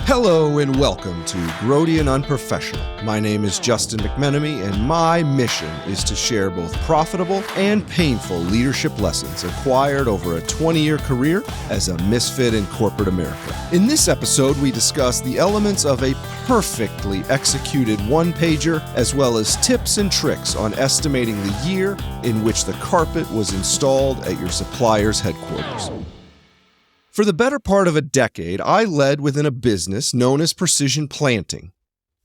Hello and welcome to Grody UnPrOfeSSiOnAL. My name is Justin McMenamy, and my mission is to share both profitable and painful leadership lessons acquired over a 20-year career as a misfit in corporate America. In this episode, we discuss the elements of a perfectly executed one-pager, as well as tips and tricks on estimating the year in which the carpet was installed at your supplier's headquarters. For the better part of a decade, I led within a business known as Precision Planting.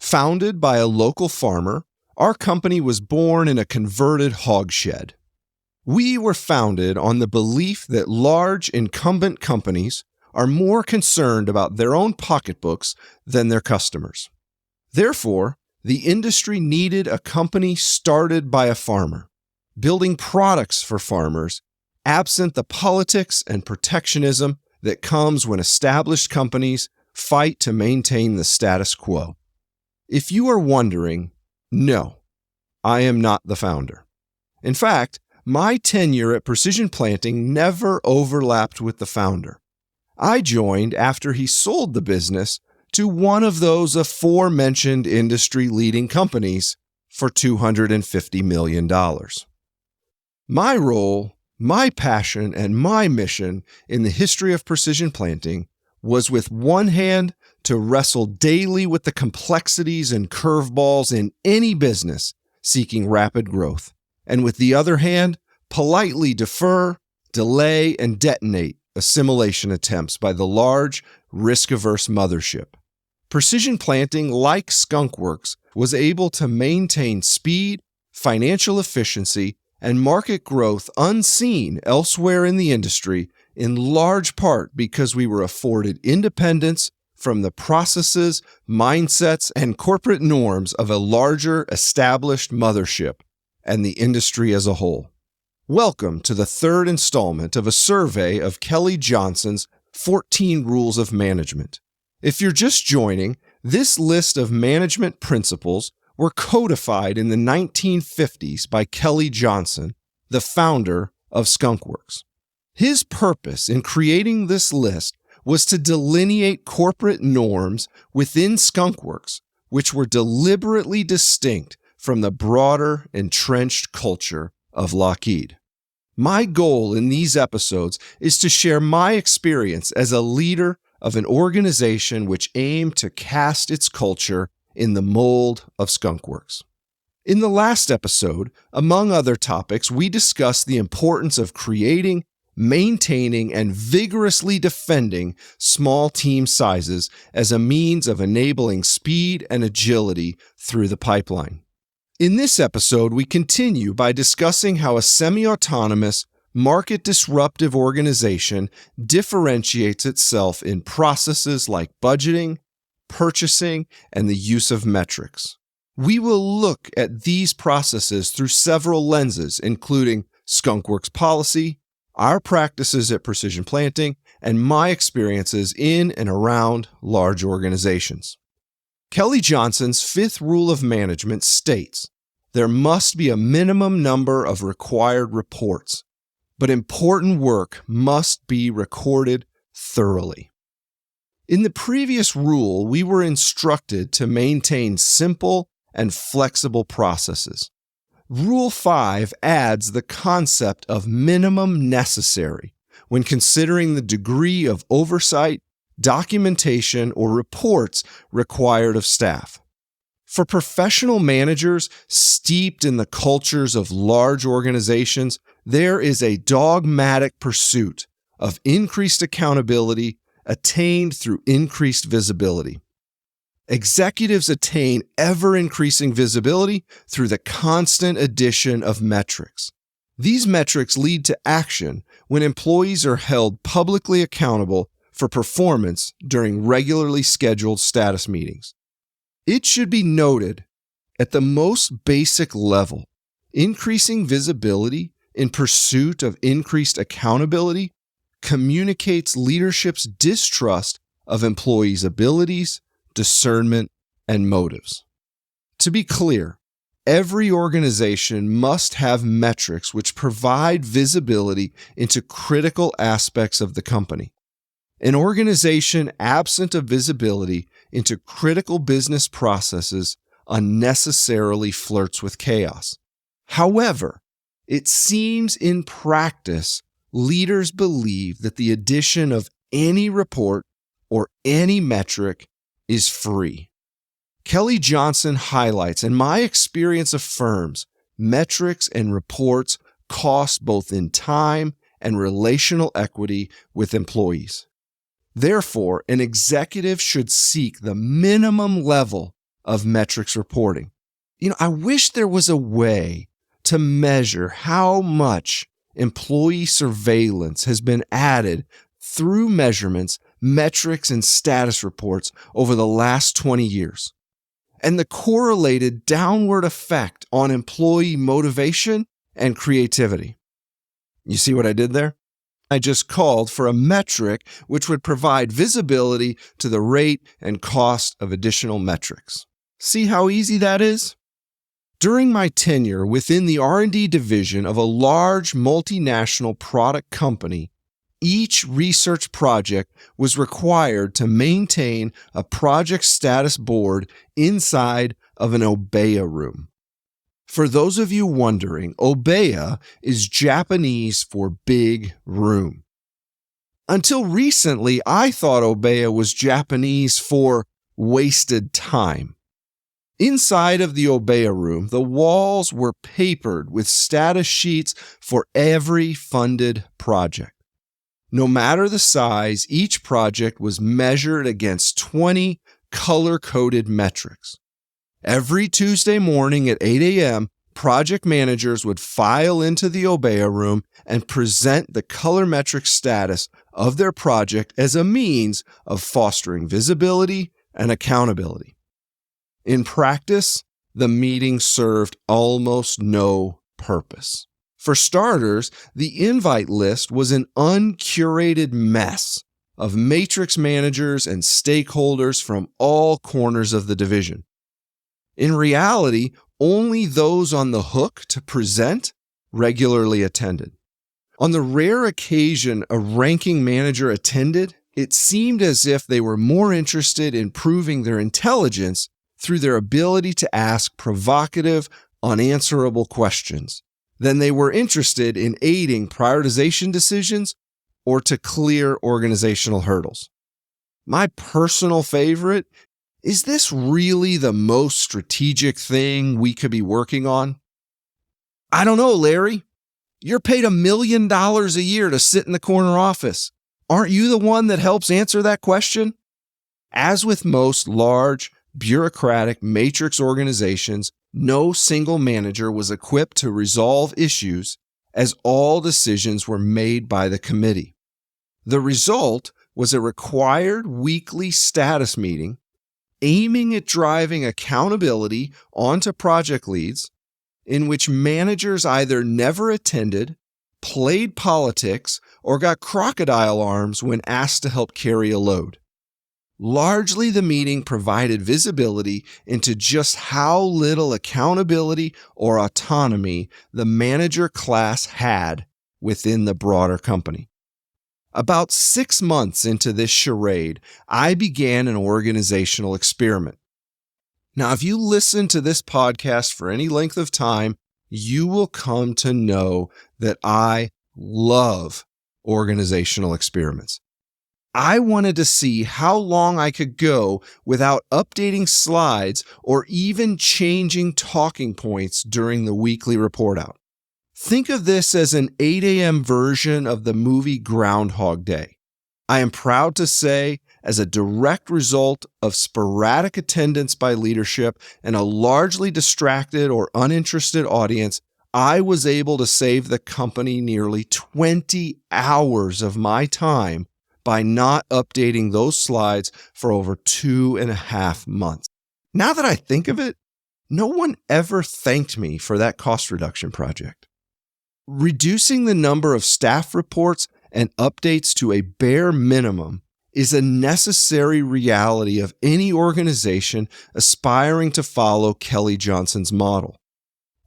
Founded by a local farmer, our company was born in a converted hog shed. We were founded on the belief that large incumbent companies are more concerned about their own pocketbooks than their customers. Therefore, the industry needed a company started by a farmer, building products for farmers, absent the politics and protectionism that comes when established companies fight to maintain the status quo. If you are wondering, no, I am not the founder. In fact, my tenure at Precision Planting never overlapped with the founder. I joined after he sold the business to one of those aforementioned industry-leading companies for $250 million. My role, my passion, and my mission in the history of precision planting was, with one hand, to wrestle daily with the complexities and curveballs in any business seeking rapid growth, and with the other hand, politely defer, delay, and detonate assimilation attempts by the large, risk-averse mothership. Precision Planting, like Skunk, was able to maintain speed, financial efficiency, and market growth unseen elsewhere in the industry, in large part because we were afforded independence from the processes, mindsets, and corporate norms of a larger, established mothership and the industry as a whole. Welcome to the third installment of a survey of Kelly Johnson's 14 Rules of Management. If you're just joining, this list of management principles were codified in the 1950s by Kelly Johnson, the founder of Skunk. His purpose in creating this list was to delineate corporate norms within Skunk, which were deliberately distinct from the broader, entrenched culture of Lockheed. My goal in these episodes is to share my experience as a leader of an organization which aimed to cast its culture in the mold of Skunk. In the last episode, among other topics, we discussed the importance of creating, maintaining, and vigorously defending small team sizes as a means of enabling speed and agility through the pipeline. In this episode, we continue by discussing how a semi-autonomous, market-disruptive organization differentiates itself in processes like budgeting, purchasing, and the use of metrics. We will look at these processes through several lenses, including Skunk policy, our practices at Precision Planting, and my experiences in and around large organizations. Kelly Johnson's fifth rule of management states there must be a minimum number of required reports, but important work must be recorded thoroughly. In the previous rule, we were instructed to maintain simple and flexible processes. Rule 5 adds the concept of minimum necessary when considering the degree of oversight, documentation, or reports required of staff. For professional managers steeped in the cultures of large organizations, there is a dogmatic pursuit of increased accountability attained through increased visibility. Executives attain ever-increasing visibility through the constant addition of metrics. These metrics lead to action when employees are held publicly accountable for performance during regularly scheduled status meetings. It should be noted, at the most basic level, increasing visibility in pursuit of increased accountability communicates leadership's distrust of employees' abilities, discernment, and motives. To be clear, every organization must have metrics which provide visibility into critical aspects of the company. An organization absent of visibility into critical business processes unnecessarily flirts with chaos. However, it seems in practice, leaders believe that the addition of any report or any metric is free. Kelly Johnson highlights, in my experience affirms, metrics and reports cost both in time and relational equity with employees. Therefore, an executive should seek the minimum level of metrics reporting. I wish there was a way to measure how much employee surveillance has been added through measurements, metrics, and status reports over the last 20 years, and the correlated downward effect on employee motivation and creativity. You see what I did there? I just called for a metric which would provide visibility to the rate and cost of additional metrics. See how easy that is? During my tenure within the R&D division of a large multinational product company, each research project was required to maintain a project status board inside of an Obeya room. For those of you wondering, Obeya is Japanese for big room. Until recently, I thought Obeya was Japanese for wasted time. Inside of the Obeya room, the walls were papered with status sheets for every funded project. No matter the size, each project was measured against 20 color-coded metrics. Every Tuesday morning at 8 a.m., project managers would file into the Obeya room and present the color metric status of their project as a means of fostering visibility and accountability. In practice, the meeting served almost no purpose. For starters, the invite list was an uncurated mess of matrix managers and stakeholders from all corners of the division. In reality, only those on the hook to present regularly attended. On the rare occasion a ranking manager attended, it seemed as if they were more interested in proving their intelligence through their ability to ask provocative, unanswerable questions than they were interested in aiding prioritization decisions or to clear organizational hurdles. My personal favorite: is this really the most strategic thing we could be working on? I don't know, Larry. You're paid $1 million a year to sit in the corner office. Aren't you the one that helps answer that question? As with most large, bureaucratic matrix organizations, no single manager was equipped to resolve issues, as all decisions were made by the committee. The result was a required weekly status meeting aiming at driving accountability onto project leads, in which managers either never attended, played politics, or got crocodile arms when asked to help carry a load. Largely, the meeting provided visibility into just how little accountability or autonomy the manager class had within the broader company. About 6 months into this charade, I began an organizational experiment. Now, if you listen to this podcast for any length of time, you will come to know that I love organizational experiments. I wanted to see how long I could go without updating slides or even changing talking points during the weekly report out. Think of this as an 8 a.m. version of the movie Groundhog Day. I am proud to say, as a direct result of sporadic attendance by leadership and a largely distracted or uninterested audience, I was able to save the company nearly 20 hours of my time by not updating those slides for over 2.5 months. Now that I think of it, no one ever thanked me for that cost reduction project. Reducing the number of staff reports and updates to a bare minimum is a necessary reality of any organization aspiring to follow Kelly Johnson's model.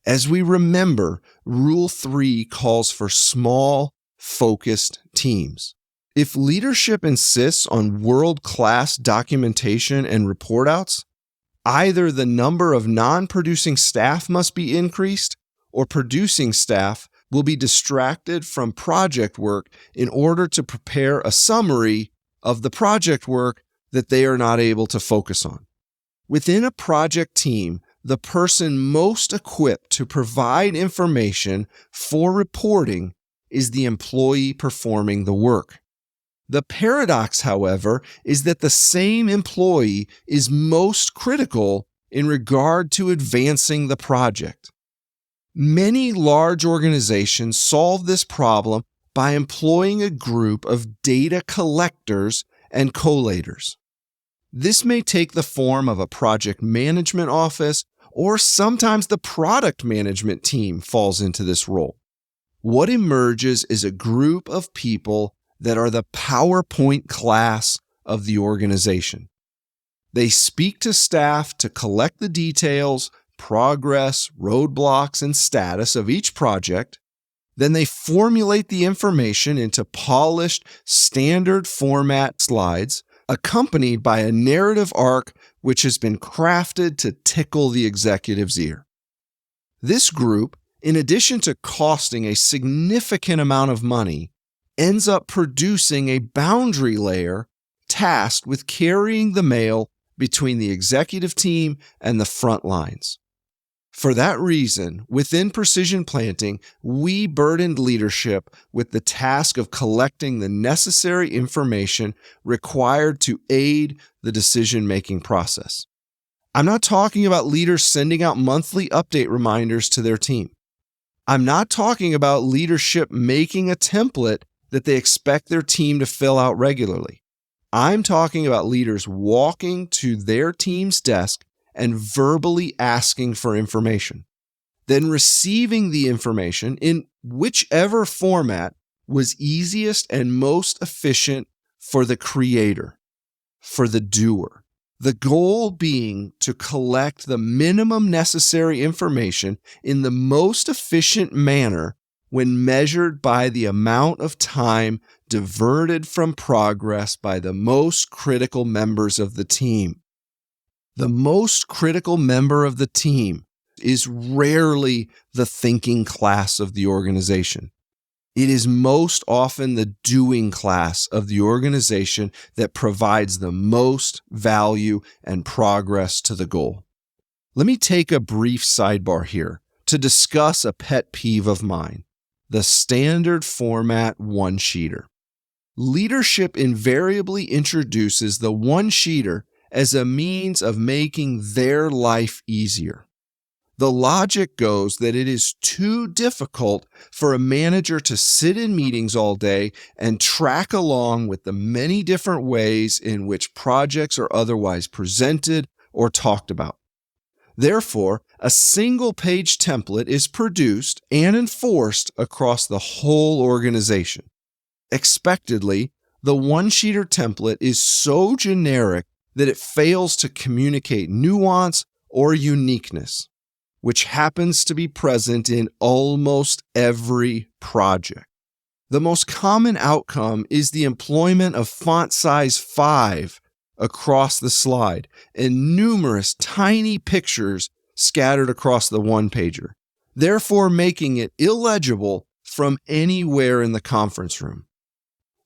As we remember, Rule 3 calls for small, focused teams. If leadership insists on world-class documentation and report outs, either the number of non-producing staff must be increased, or producing staff will be distracted from project work in order to prepare a summary of the project work that they are not able to focus on. Within a project team, the person most equipped to provide information for reporting is the employee performing the work. The paradox, however, is that the same employee is most critical in regard to advancing the project. Many large organizations solve this problem by employing a group of data collectors and collators. This may take the form of a project management office, or sometimes the product management team falls into this role. What emerges is a group of people that are the PowerPoint class of the organization. They speak to staff to collect the details, progress, roadblocks, and status of each project. Then they formulate the information into polished, standard format slides, accompanied by a narrative arc which has been crafted to tickle the executive's ear. This group, in addition to costing a significant amount of money, ends up producing a boundary layer tasked with carrying the mail between the executive team and the front lines. For that reason, within Precision Planting, we burdened leadership with the task of collecting the necessary information required to aid the decision-making process. I'm not talking about leaders sending out monthly update reminders to their team. I'm not talking about leadership making a template that they expect their team to fill out regularly. I'm talking about leaders walking to their team's desk and verbally asking for information, then receiving the information in whichever format was easiest and most efficient for the creator, for the doer. The goal being to collect the minimum necessary information in the most efficient manner when measured by the amount of time diverted from progress by the most critical members of the team. The most critical member of the team is rarely the thinking class of the organization. It is most often the doing class of the organization that provides the most value and progress to the goal. Let me take a brief sidebar here to discuss a pet peeve of mine: the standard format one-sheeter. Leadership invariably introduces the one-sheeter as a means of making their life easier. The logic goes that it is too difficult for a manager to sit in meetings all day and track along with the many different ways in which projects are otherwise presented or talked about. Therefore, a single-page template is produced and enforced across the whole organization. Expectedly, the one-sheeter template is so generic that it fails to communicate nuance or uniqueness, which happens to be present in almost every project. The most common outcome is the employment of font size 5 across the slide and numerous tiny pictures scattered across the one-pager, therefore making it illegible from anywhere in the conference room.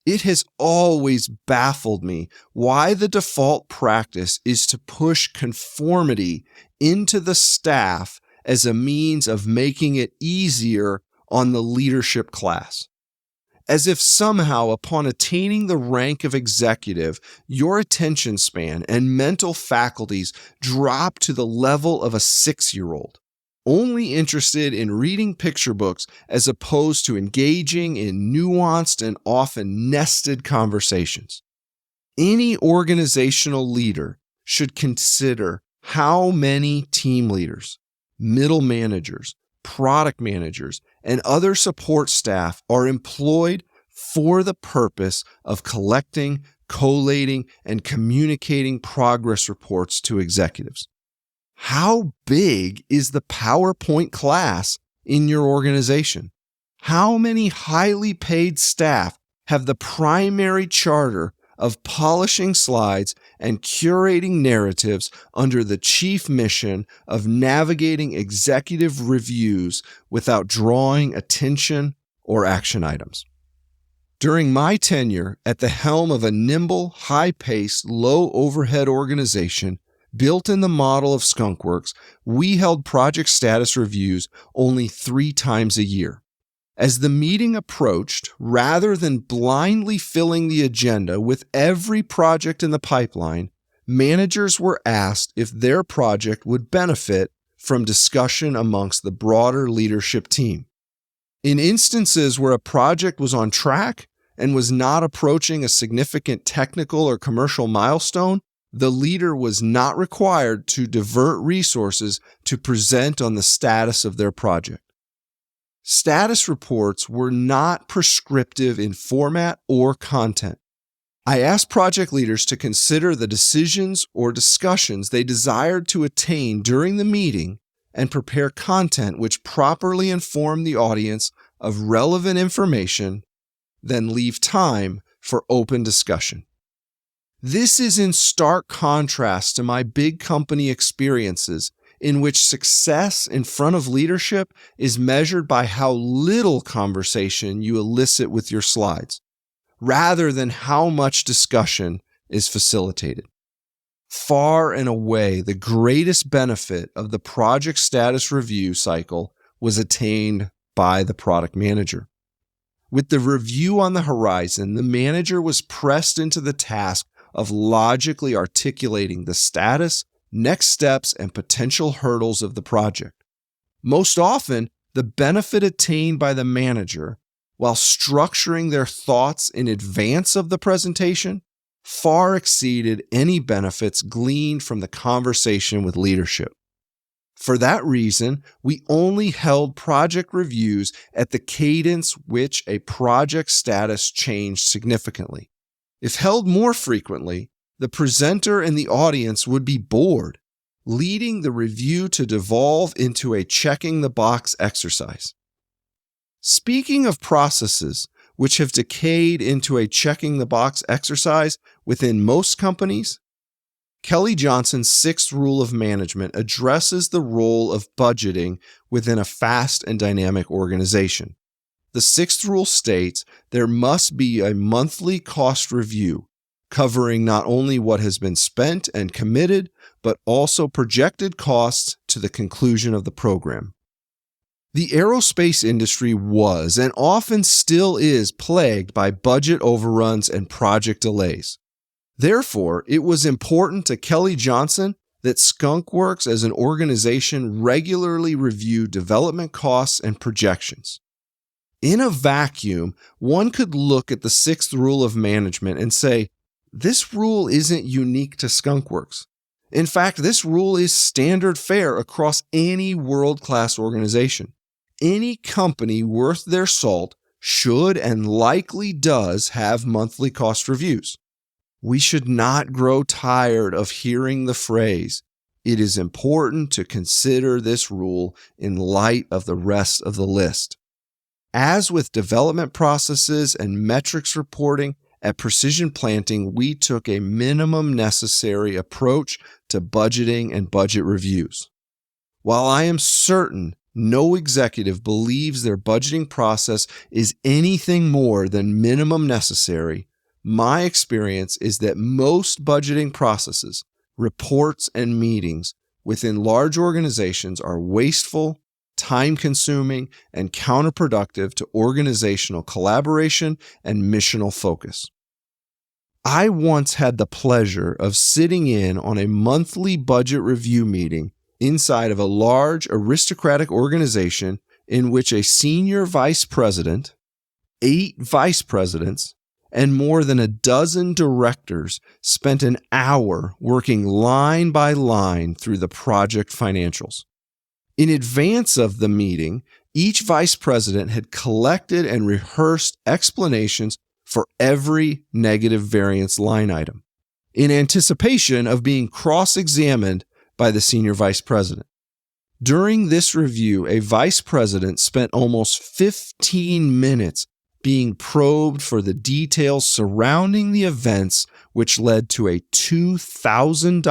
It has always baffled me why the default practice is to push conformity into the staff as a means of making it easier on the leadership class. As if somehow upon attaining the rank of executive, your attention span and mental faculties drop to the level of a 6-year-old, only interested in reading picture books as opposed to engaging in nuanced and often nested conversations. Any organizational leader should consider how many team leaders, middle managers, product managers, and other support staff are employed for the purpose of collecting, collating, and communicating progress reports to executives. How big is the PowerPoint class in your organization? How many highly paid staff have the primary charter of polishing slides and curating narratives under the chief mission of navigating executive reviews without drawing attention or action items. During my tenure at the helm of a nimble, high-paced, low-overhead organization built in the model of Skunkworks, we held project status reviews only 3 times a year. As the meeting approached, rather than blindly filling the agenda with every project in the pipeline, managers were asked if their project would benefit from discussion amongst the broader leadership team. In instances where a project was on track and was not approaching a significant technical or commercial milestone, the leader was not required to divert resources to present on the status of their project. Status reports were not prescriptive in format or content. I asked project leaders to consider the decisions or discussions they desired to attain during the meeting and prepare content which properly informed the audience of relevant information, then leave time for open discussion. This is in stark contrast to my big company experiences, in which success in front of leadership is measured by how little conversation you elicit with your slides, rather than how much discussion is facilitated. Far and away, the greatest benefit of the project status review cycle was attained by the product manager. With the review on the horizon, the manager was pressed into the task of logically articulating the status, next steps, and potential hurdles of the project. Most often, the benefit attained by the manager, while structuring their thoughts in advance of the presentation, far exceeded any benefits gleaned from the conversation with leadership. For that reason, we only held project reviews at the cadence which a project status changed significantly. If held more frequently, the presenter and the audience would be bored, leading the review to devolve into a checking-the-box exercise. Speaking of processes which have decayed into a checking-the-box exercise within most companies, Kelly Johnson's 6th rule of management addresses the role of budgeting within a fast and dynamic organization. The 6th rule states there must be a monthly cost review covering not only what has been spent and committed, but also projected costs to the conclusion of the program. The aerospace industry was and often still is plagued by budget overruns and project delays. Therefore, it was important to Kelly Johnson that Skunkworks as an organization regularly review development costs and projections. In a vacuum, one could look at the 6th rule of management and say, this rule isn't unique to Skunkworks. In fact, this rule is standard fare across any world-class organization. Any company worth their salt should and likely does have monthly cost reviews. We should not grow tired of hearing the phrase, it is important to consider this rule in light of the rest of the list. As with development processes and metrics reporting, at Precision Planting, we took a minimum necessary approach to budgeting and budget reviews. While I am certain no executive believes their budgeting process is anything more than minimum necessary, my experience is that most budgeting processes, reports, and meetings within large organizations are wasteful, time-consuming, and counterproductive to organizational collaboration and missional focus. I once had the pleasure of sitting in on a monthly budget review meeting inside of a large aristocratic organization in which a senior vice president, 8 vice presidents, and more than a dozen directors spent an hour working line by line through the project financials. In advance of the meeting, each vice president had collected and rehearsed explanations for every negative variance line item, in anticipation of being cross-examined by the senior vice president. During this review, a vice president spent almost 15 minutes being probed for the details surrounding the events which led to a $2,000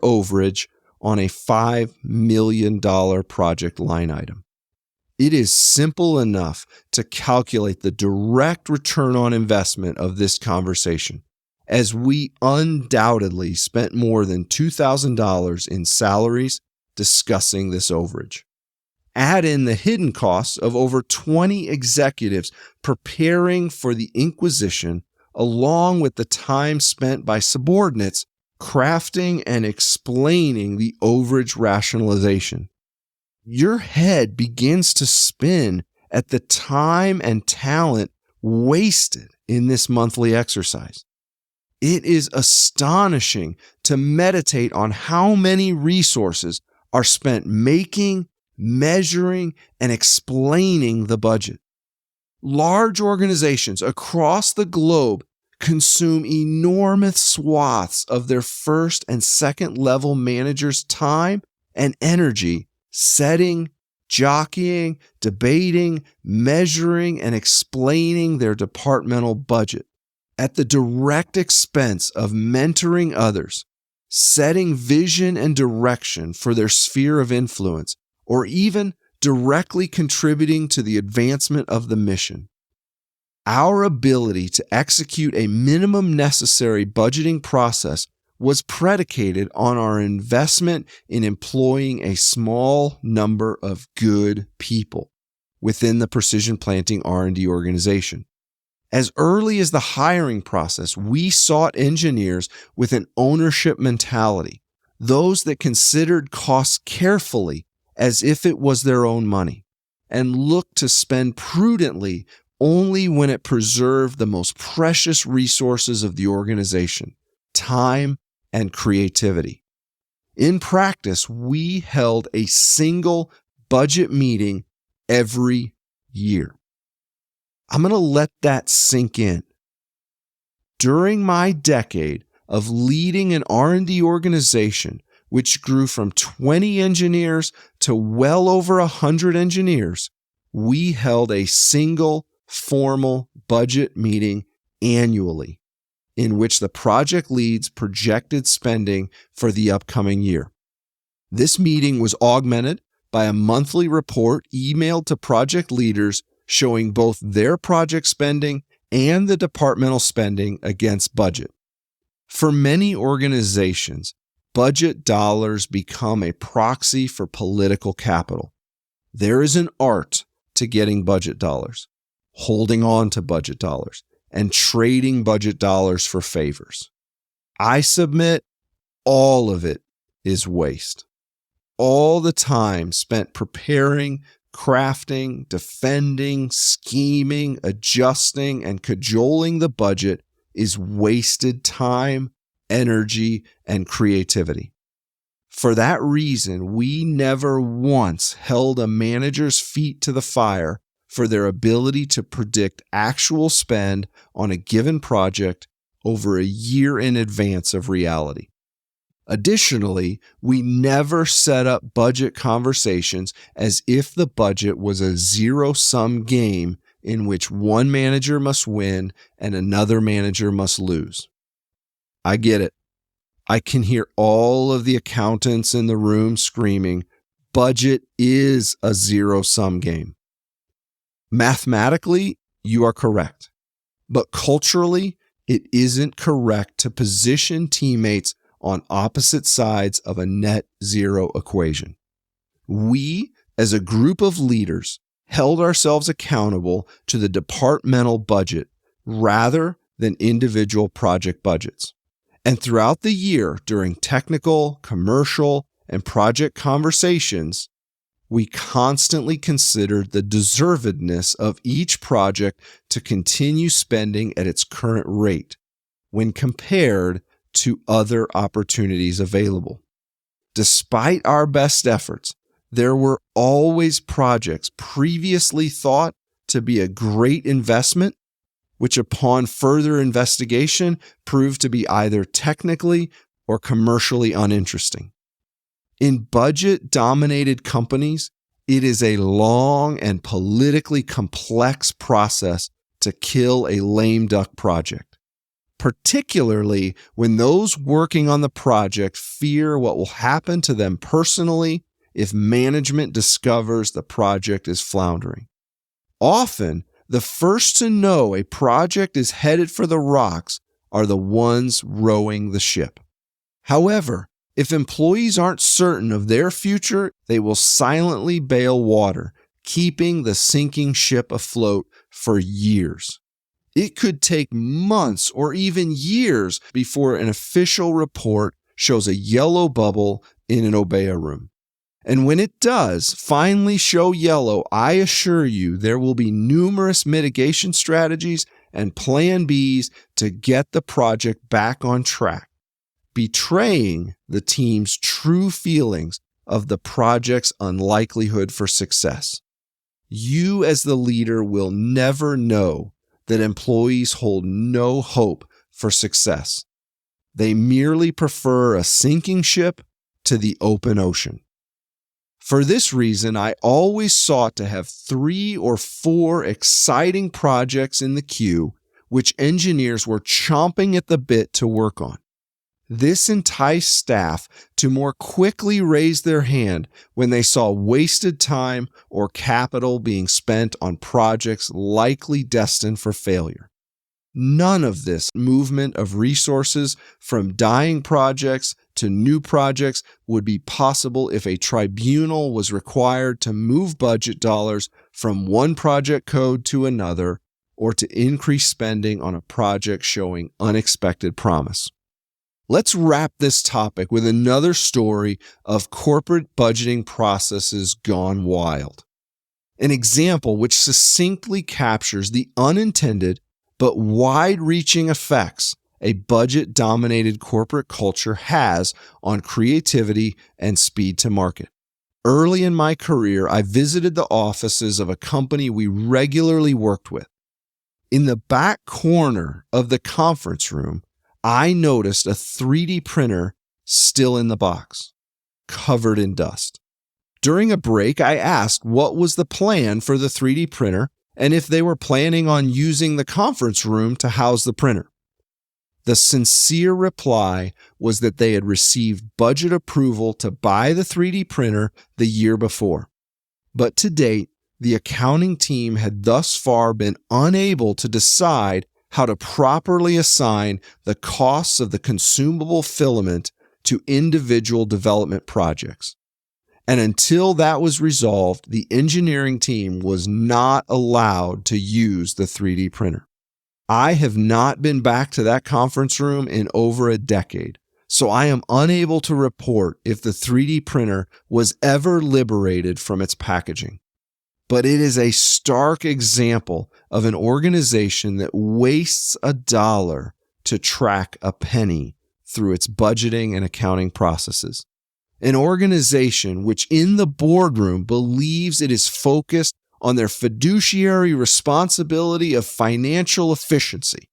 overage on a $5 million project line item. It is simple enough to calculate the direct return on investment of this conversation, as we undoubtedly spent more than $2,000 in salaries discussing this overage. Add in the hidden costs of over 20 executives preparing for the inquisition, along with the time spent by subordinates crafting and explaining the overage rationalization. Your head begins to spin at the time and talent wasted in this monthly exercise. It is astonishing to meditate on how many resources are spent making, measuring, and explaining the budget. Large organizations across the globe consume enormous swaths of their first and second level managers' time and energy setting, jockeying, debating, measuring, and explaining their departmental budget at the direct expense of mentoring others, setting vision and direction for their sphere of influence, or even directly contributing to the advancement of the mission. Our ability to execute a minimum necessary budgeting process was predicated on our investment in employing a small number of good people within the Precision Planting R&D organization. As early as the hiring process, we sought engineers with an ownership mentality, those that considered costs carefully as if it was their own money, and looked to spend prudently only when it preserved the most precious resources of the organization, time and creativity. In practice, we held a single budget meeting every year. I'm going to let that sink in. During my decade of leading an R&D organization, which grew from 20 engineers to well over 100 engineers, we held a single formal budget meeting annually, in which the project leads projected spending for the upcoming year. This meeting was augmented by a monthly report emailed to project leaders showing both their project spending and the departmental spending against budget. For many organizations, budget dollars become a proxy for political capital. There is an art to getting budget dollars, holding on to budget dollars, and trading budget dollars for favors. I submit all of it is waste. All the time spent preparing, crafting, defending, scheming, adjusting, and cajoling the budget is wasted time, energy, and creativity. For that reason, we never once held a manager's feet to the fire for their ability to predict actual spend on a given project over a year in advance of reality. Additionally, we never set up budget conversations as if the budget was a zero-sum game in which one manager must win and another manager must lose. I get it. I can hear all of the accountants in the room screaming, budget is a zero-sum game. Mathematically, you are correct. But culturally, it isn't correct to position teammates on opposite sides of a net zero equation. We, as a group of leaders, held ourselves accountable to the departmental budget rather than individual project budgets. And throughout the year, during technical, commercial, and project conversations, we constantly considered the deservedness of each project to continue spending at its current rate when compared to other opportunities available. Despite our best efforts, there were always projects previously thought to be a great investment, which upon further investigation proved to be either technically or commercially uninteresting. In budget-dominated companies, it is a long and politically complex process to to kill a lame duck project, particularly when those working on the project fear what will happen to them personally if management discovers the project is floundering. Often, the first to know a project is headed for the rocks are the ones rowing the ship. However, if employees aren't certain of their future, they will silently bail water, keeping the sinking ship afloat for years. It could take months or even years before an official report shows a yellow bubble in an Obeya room. And when it does finally show yellow, I assure you there will be numerous mitigation strategies and plan Bs to get the project back on track, betraying the team's true feelings of the project's unlikelihood for success. You as the leader will never know that employees hold no hope for success. They merely prefer a sinking ship to the open ocean. For this reason, I always sought to have 3 or 4 exciting projects in the queue which engineers were chomping at the bit to work on. This enticed staff to more quickly raise their hand when they saw wasted time or capital being spent on projects likely destined for failure. None of this movement of resources from dying projects to new projects would be possible if a tribunal was required to move budget dollars from one project code to another or to increase spending on a project showing unexpected promise. Let's wrap this topic with another story of corporate budgeting processes gone wild. An example which succinctly captures the unintended but wide-reaching effects a budget-dominated corporate culture has on creativity and speed to market. Early in my career, I visited the offices of a company we regularly worked with. In the back corner of the conference room, I noticed a 3D printer still in the box, covered in dust. During a break, I asked what was the plan for the 3D printer and if they were planning on using the conference room to house the printer. The sincere reply was that they had received budget approval to buy the 3D printer the year before. But to date, the accounting team had thus far been unable to decide how to properly assign the costs of the consumable filament to individual development projects. And until that was resolved, the engineering team was not allowed to use the 3D printer. I have not been back to that conference room in over a decade, so I am unable to report if the 3D printer was ever liberated from its packaging. But it is a stark example of an organization that wastes $1 to track a penny through its budgeting and accounting processes. An organization which in the boardroom believes it is focused on their fiduciary responsibility of financial efficiency.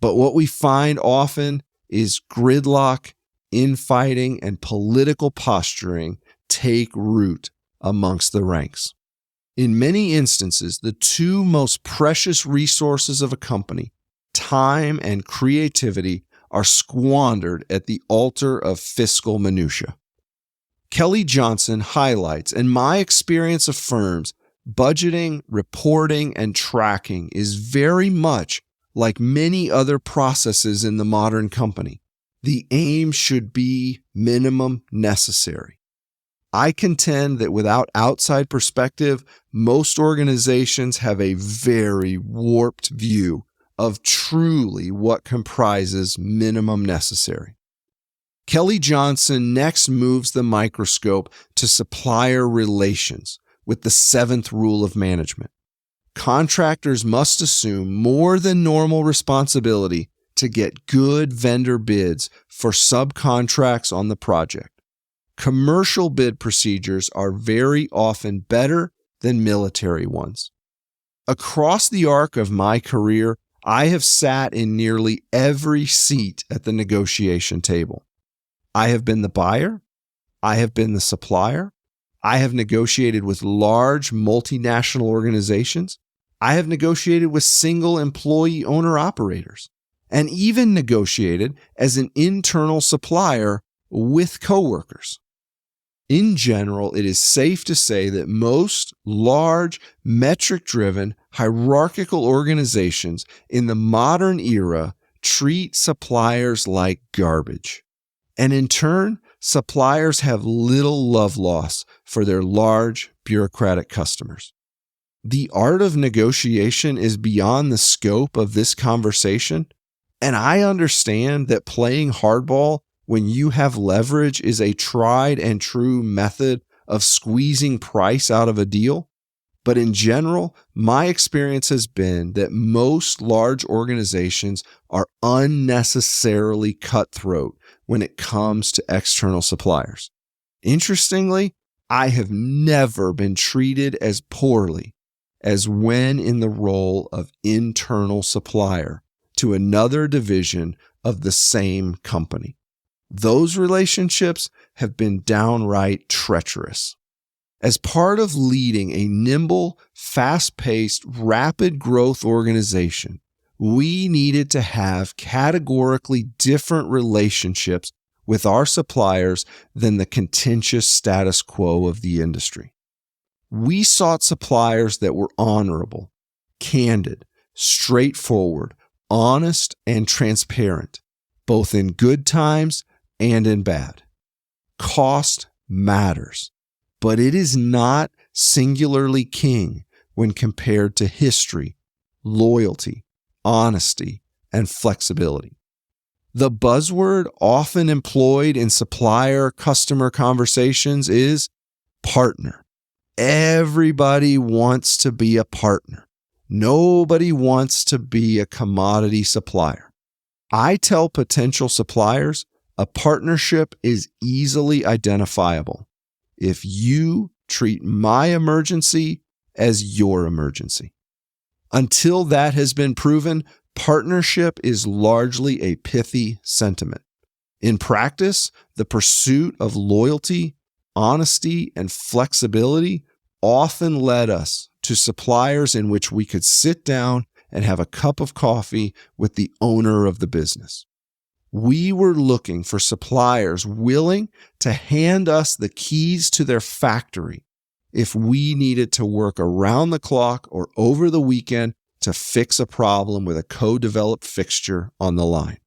But what we find often is gridlock, infighting, and political posturing take root amongst the ranks. In many instances, the 2 most precious resources of a company, time and creativity, are squandered at the altar of fiscal minutia. Kelly Johnson highlights, in my experience of firms, budgeting, reporting, and tracking is very much like many other processes in the modern company. The aim should be minimum necessary. I contend that without outside perspective, most organizations have a very warped view of truly what comprises minimum necessary. Kelly Johnson next moves the microscope to supplier relations with the 7th rule of management. Contractors must assume more than normal responsibility to get good vendor bids for subcontracts on the project. Commercial bid procedures are very often better than military ones. Across the arc of my career, I have sat in nearly every seat at the negotiation table. I have been the buyer. I have been the supplier. I have negotiated with large multinational organizations. I have negotiated with single employee owner-operators and even negotiated as an internal supplier with coworkers. In general, it is safe to say that most large, metric-driven, hierarchical organizations in the modern era treat suppliers like garbage. And in turn, suppliers have little love loss for their large, bureaucratic customers. The art of negotiation is beyond the scope of this conversation, and I understand that playing hardball when you have leverage is a tried and true method of squeezing price out of a deal. But in general, my experience has been that most large organizations are unnecessarily cutthroat when it comes to external suppliers. Interestingly, I have never been treated as poorly as when in the role of internal supplier to another division of the same company. Those relationships have been downright treacherous. As part of leading a nimble, fast-paced, rapid growth organization, we needed to have categorically different relationships with our suppliers than the contentious status quo of the industry. We sought suppliers that were honorable, candid, straightforward, honest, and transparent, both in good times and in bad. Cost matters, but it is not singularly king when compared to history, loyalty, honesty, and flexibility. The buzzword often employed in supplier-customer conversations is partner. Everybody wants to be a partner. Nobody wants to be a commodity supplier. I tell potential suppliers a partnership is easily identifiable if you treat my emergency as your emergency. Until that has been proven, partnership is largely a pithy sentiment. In practice, the pursuit of loyalty, honesty, and flexibility often led us to suppliers in which we could sit down and have a cup of coffee with the owner of the business. We were looking for suppliers willing to hand us the keys to their factory if we needed to work around the clock or over the weekend to fix a problem with a co-developed fixture on the line.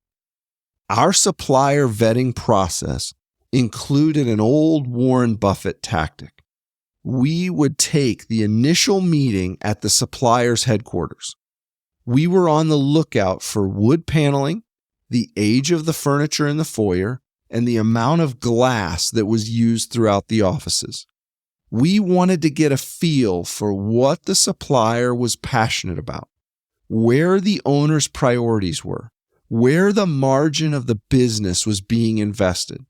Our supplier vetting process included an old Warren Buffett tactic. We would take the initial meeting at the supplier's headquarters. We were on the lookout for wood paneling, the age of the furniture in the foyer, and the amount of glass that was used throughout the offices. We wanted to get a feel for what the supplier was passionate about, where the owner's priorities were, where the margin of the business was being invested.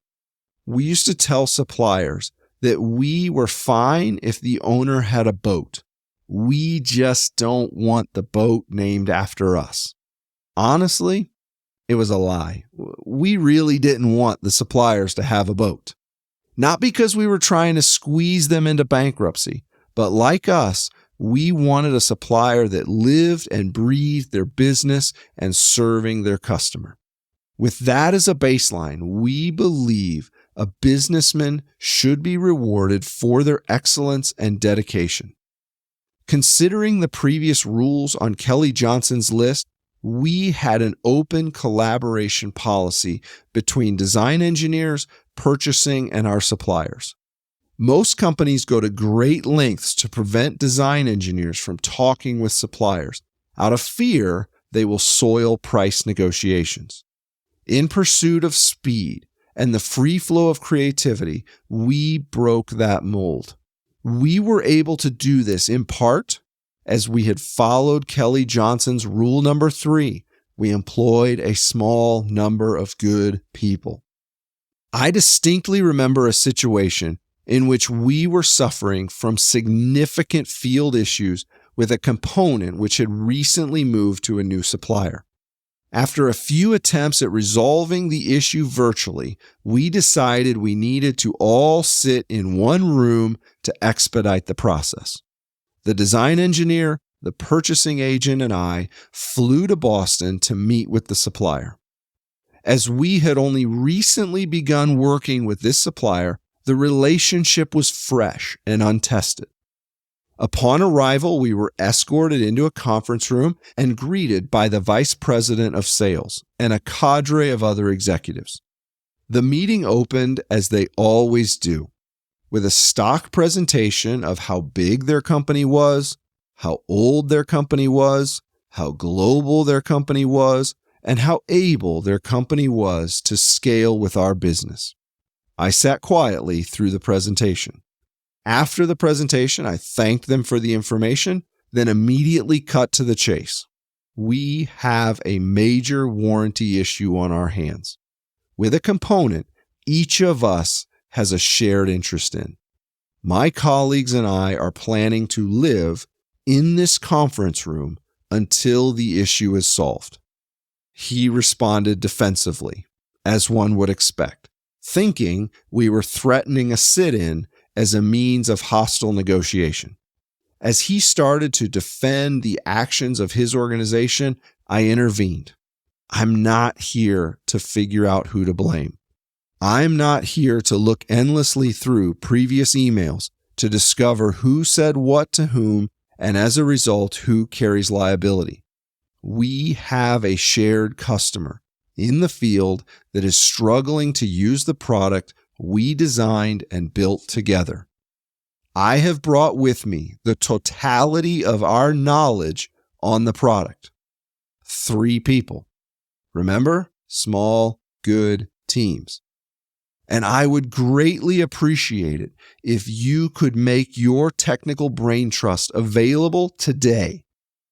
We used to tell suppliers that we were fine if the owner had a boat. We just don't want the boat named after us. Honestly, it was a lie. We really didn't want the suppliers to have a boat. Not because we were trying to squeeze them into bankruptcy, but like us, we wanted a supplier that lived and breathed their business and serving their customer. With that as a baseline, we believe a businessman should be rewarded for their excellence and dedication. Considering the previous rules on Kelly Johnson's list, we had an open collaboration policy between design engineers, purchasing, and our suppliers. Most companies go to great lengths to prevent design engineers from talking with suppliers out of fear they will soil price negotiations. In pursuit of speed and the free flow of creativity, we broke that mold. We were able to do this in part as we had followed Kelly Johnson's rule number 3. We employed a small number of good people. I distinctly remember a situation in which we were suffering from significant field issues with a component which had recently moved to a new supplier. After a few attempts at resolving the issue virtually, we decided we needed to all sit in one room to expedite the process. The design engineer, the purchasing agent and I flew to Boston to meet with the supplier. As we had only recently begun working with this supplier, the relationship was fresh and untested. Upon arrival, we were escorted into a conference room and greeted by the vice president of sales and a cadre of other executives. The meeting opened as they always do, with a stock presentation of how big their company was, how old their company was, how global their company was, and how able their company was to scale with our business. I sat quietly through the presentation. After the presentation, I thanked them for the information, then immediately cut to the chase. We have a major warranty issue on our hands, with a component each of us has a shared interest in. My colleagues and I are planning to live in this conference room until the issue is solved. He responded defensively, as one would expect, thinking we were threatening a sit-in as a means of hostile negotiation. As he started to defend the actions of his organization, I intervened. I'm not here to figure out who to blame. I'm not here to look endlessly through previous emails to discover who said what to whom and as a result, who carries liability. We have a shared customer in the field that is struggling to use the product we designed and built together. I have brought with me the totality of our knowledge on the product. 3 people. Remember? Small, good teams. And I would greatly appreciate it if you could make your technical brain trust available today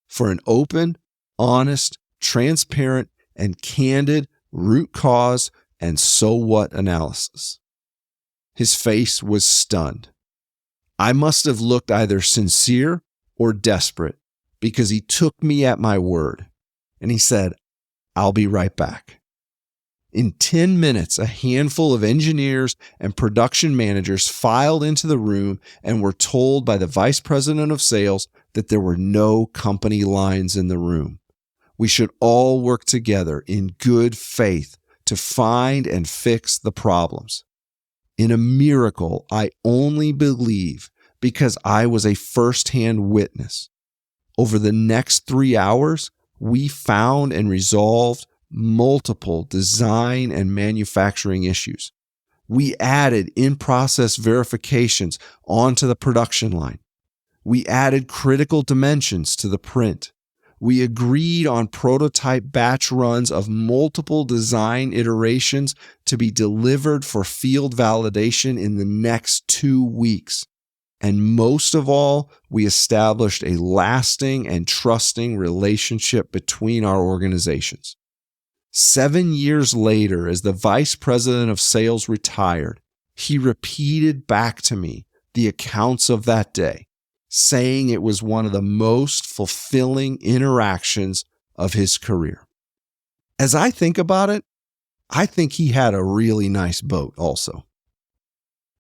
for an open, honest, transparent, and candid root cause and so what analysis. His face was stunned. I must have looked either sincere or desperate because he took me at my word. And he said, "I'll be right back." In 10 minutes, a handful of engineers and production managers filed into the room and were told by the vice president of sales that there were no company lines in the room. We should all work together in good faith to find and fix the problems. In a miracle, I only believe because I was a firsthand witness. Over the next 3 hours, we found and resolved multiple design and manufacturing issues. We added in-process verifications onto the production line. We added critical dimensions to the print. We agreed on prototype batch runs of multiple design iterations to be delivered for field validation in the next 2 weeks. And most of all, we established a lasting and trusting relationship between our organizations. 7 years later, as the vice president of sales retired, he repeated back to me the accounts of that day, saying it was one of the most fulfilling interactions of his career. As I think about it, I think he had a really nice boat also.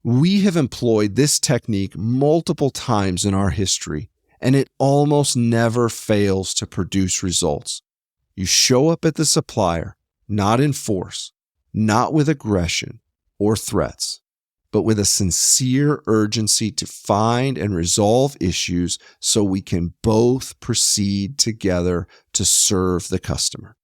We have employed this technique multiple times in our history, and it almost never fails to produce results. You show up at the supplier, not in force, not with aggression or threats, but with a sincere urgency to find and resolve issues so we can both proceed together to serve the customer.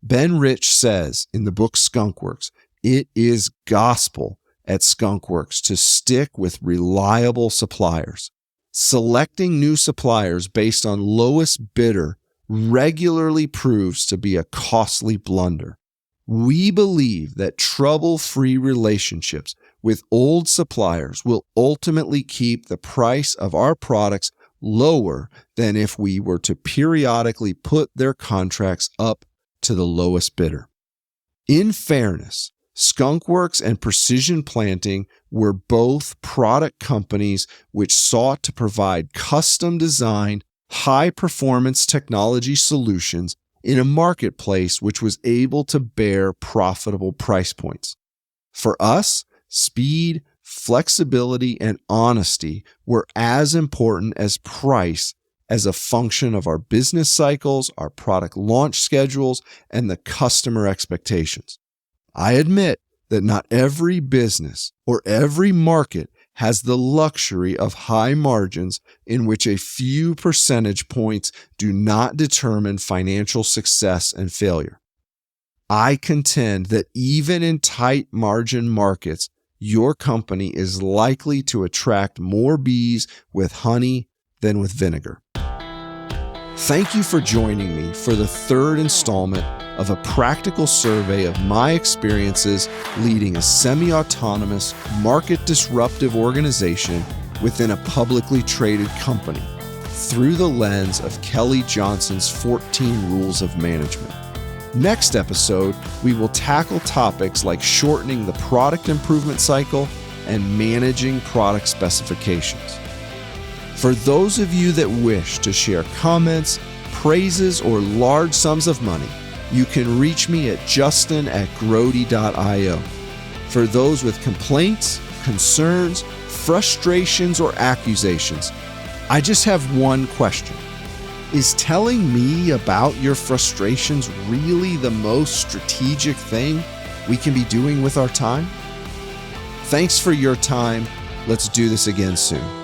Ben Rich says in the book Skunk Works, it is gospel at Skunk Works to stick with reliable suppliers. Selecting new suppliers based on lowest bidder regularly proves to be a costly blunder. We believe that trouble-free relationships with old suppliers will ultimately keep the price of our products lower than if we were to periodically put their contracts up to the lowest bidder. In fairness, Skunk Works and Precision Planting were both product companies which sought to provide custom-designed, high-performance technology solutions in a marketplace which was able to bear profitable price points. For us, speed, flexibility, and honesty were as important as price as a function of our business cycles, our product launch schedules, and the customer expectations. I admit that not every business or every market has the luxury of high margins in which a few percentage points do not determine financial success and failure. I contend that even in tight margin markets, your company is likely to attract more bees with honey than with vinegar. Thank you for joining me for the third installment of a practical survey of my experiences leading a semi-autonomous, market-disruptive organization within a publicly traded company through the lens of Kelly Johnson's 14 Rules of Management. Next episode, we will tackle topics like shortening the product improvement cycle and managing product specifications. For those of you that wish to share comments, praises, or large sums of money, you can reach me at justin@grody.io. For those with complaints, concerns, frustrations, or accusations, I just have one question. Is telling me about your frustrations really the most strategic thing we can be doing with our time? Thanks for your time. Let's do this again soon.